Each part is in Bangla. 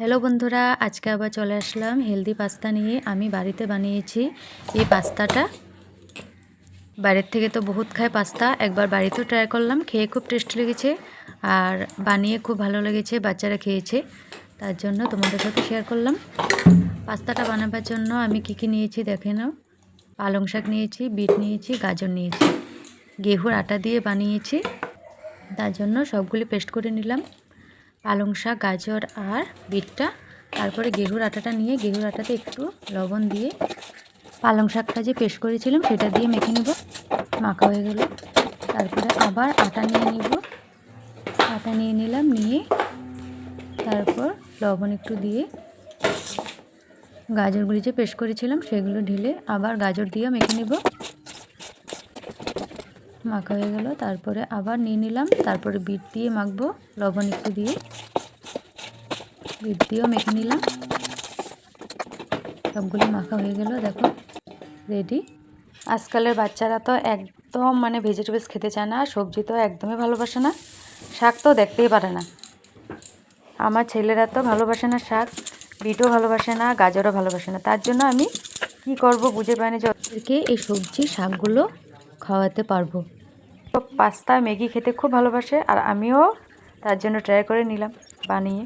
হ্যালো বন্ধুরা, আজকে আবার চলে আসলাম হেলদি পাস্তা নিয়ে। আমি বাড়িতে বানিয়েছি এই পাস্তাটা। বাইরের থেকে তো বহুত খায় পাস্তা, একবার বাড়িতেও ট্রাই করলাম, খেয়ে খুব টেস্টি লেগেছে আর বানিয়ে খুব ভালো লেগেছে, বাচ্চারা খেয়েছে, তার জন্য তোমাদের সাথে শেয়ার করলাম। পাস্তাটা বানাবার জন্য আমি কি নিয়েছি দেখে নাও। পালং শাক নিয়েছি, বিট নিয়েছি, গাজর নিয়েছি, গেহুর আটা দিয়ে বানিয়েছি, তার জন্য সবগুলি পেস্ট করে নিলাম। পালং শাক, গাজর আর বিটটা, তারপরে গেহুর আটাটা নিয়ে গেহুর আটাতে একটু লবণ দিয়ে পালং শাকটা যে পেস্ট করেছিলাম সেটা দিয়ে মেখে নেব। মাখা হয়ে গেল, তারপরে আবার আটা নিয়ে নিব। আটা নিয়ে নিলাম, নিয়ে তারপর লবণ একটু দিয়ে গাজরগুলি যে পেস্ট করেছিলাম সেগুলো ঢেলে আবার গাজর দিয়ে মেখে নেব। মাখা হয়ে গেল, তারপরে আবার নিয়ে নিলাম, তারপরে বিট দিয়ে মাখবো লবণ একটু দিয়ে, বিট দিয়েও মেখে নিলাম। সবগুলো মাখা হয়ে গেল, দেখো রেডি। আজকালের বাচ্চারা তো একদম ভেজিটেবলস খেতে চায় না, সবজি তো একদমই ভালোবাসে না, শাক তো দেখতেই পারে না। আমার ছেলেরা তো ভালোবাসে না শাক, বিটও ভালোবাসে না, গাজরও ভালোবাসে না। তার জন্য আমি কি করব বুঝে পাই না যে ওদেরকে এই সবজি শাকগুলো খাওয়াতে পারবো। তো পাস্তা ম্যাগি খেতে খুব ভালোবাসে, আর আমিও তার জন্য ট্রাই করে নিলাম বানিয়ে।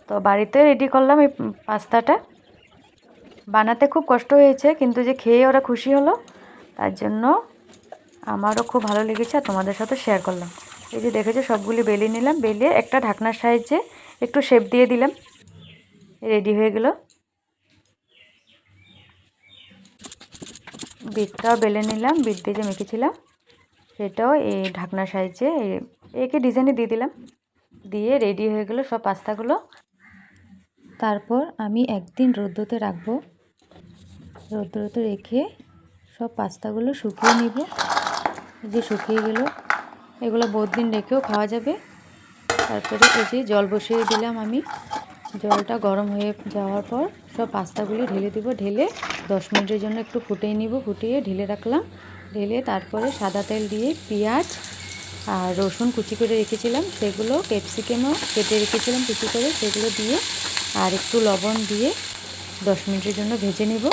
তো বাড়িতে রেডি করলাম এই পাস্তাটা। বানাতে খুব কষ্ট হয়েছে, কিন্তু যে খেয়ে ওরা খুশি হলো, তার জন্য আমারও খুব ভালো লেগেছে আর তোমাদের সাথে শেয়ার করলাম। এই যে দেখেছো সবগুলি বেলে নিলাম, বেলে একটা ঢাকনার সাহায্যে একটু শেপ দিয়ে দিলাম, রেডি হয়ে গেল। বিটটাও বেলে নিলাম, বিট দিয়ে যে মেখেছিলাম সেটাও এই ঢাকনার সাহায্যে একে ডিজাইনে দিয়ে দিলাম, দিয়ে রেডি হয়ে গেল সব পাস্তাগুলো। তারপর আমি একদিন রোদ্রতে রাখবো, রোদ্রতে রেখে সব পাস্তাগুলো শুকিয়ে নিব। যে শুকিয়ে গেল, এগুলো বহুত দিন রেখেও খাওয়া যাবে। তারপরে এই যে জল বসিয়ে দিলাম আমি, জলটা গরম হয়ে যাওয়ার পর সব পাস্তাগুলি ঢেলে দিব, ঢেলে 10 মিনিটের জন্য একটু ফুটিয়ে নিব, ফুটিয়ে ঢেলে রাখলাম। ঢেলে তারপরে সাদা তেল দিয়ে পেঁয়াজ আর রসুন কুচি করে রেখেছিলাম সেগুলো, ক্যাপসিকামও কেটে রেখেছিলাম কুচি করে, সেগুলো দিয়ে আর একটু লবণ দিয়ে 10 মিনিটের জন্য ভেজে নিব।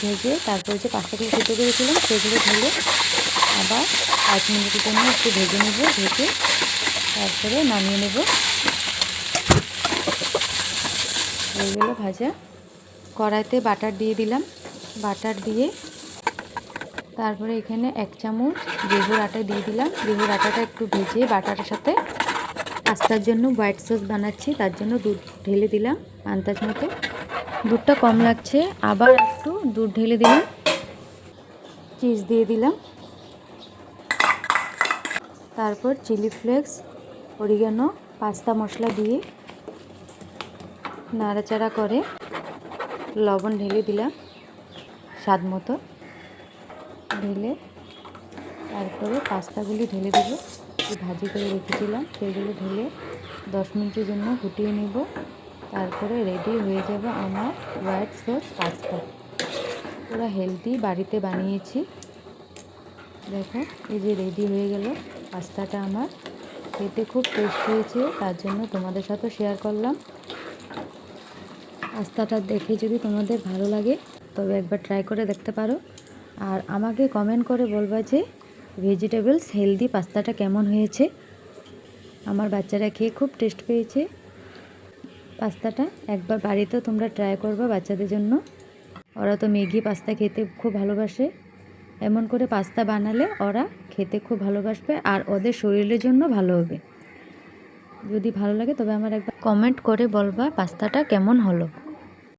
ভেজে তারপরে যে পাস্তাগুলো সিদ্ধ করেছিলাম সেগুলো ঢেলে আবার 5 মিনিটের জন্য একটু ভেজে নেব, ভেজে তারপরে নামিয়ে নেব। হয়ে গেল ভাজা। কড়াইতে বাটার দিয়ে দিলাম, বাটার দিয়ে তারপরে এখানে 1 চামচ গেহুর আটা দিয়ে দিলাম। গেহুর আটাটা একটু ভেজে বাটারের সাথে, পাস্তার জন্য হোয়াইট সস বানাচ্ছি তার জন্য দুধ ঢেলে দিলাম আন্দাজ মতো। দুধটা কম লাগছে, আবার একটু দুধ ঢেলে দিলাম, চিজ দিয়ে দিলাম, তারপর চিলি ফ্লেক্স, অরিগানো, পাস্তা মশলা দিয়ে নাড়াচাড়া করে লবণ ঢেলে দিলাম স্বাদ মতো, ঢেলে তারপরে পাস্তাগুলি ঢেলে দেব, যে ভাজি করে রেখেছিলাম সেগুলো ঢেলে 10 মিনিটের জন্য ফুটিয়ে নেব। তারপরে রেডি হয়ে যাবে আমার হোয়াইট সস পাস্তা। পুরো হেলদি, বাড়িতে বানিয়েছি। দেখো এই যে রেডি হয়ে গেল পাস্তাটা আমার, খেতে খুব টেস্ট হয়েছে, তার জন্য তোমাদের সাথে শেয়ার করলাম। পাস্তাটা দেখে যদি তোমাদের ভালো লাগে তবে একবার ট্রাই করে দেখতে পারো, আর আমাকে কমেন্ট করে বলবা যে ভেজিটেবলস হেলদি পাস্তাটা কেমন হয়েছে। আমার বাচ্চারা খেয়ে খুব টেস্ট পেয়েছে পাস্তাটা। একবার বাড়িতেও তোমরা ট্রাই করবা বাচ্চাদের জন্য, ওরা তো ম্যাগি পাস্তা খেতে খুব ভালোবাসে। এমন করে পাস্তা বানালে ওরা খেতে খুব ভালোবাসবে আর ওদের শরীরের জন্য ভালো হবে। যদি ভালো লাগে তবে আমার একবার কমেন্ট করে বলবা পাস্তাটা কেমন হলো।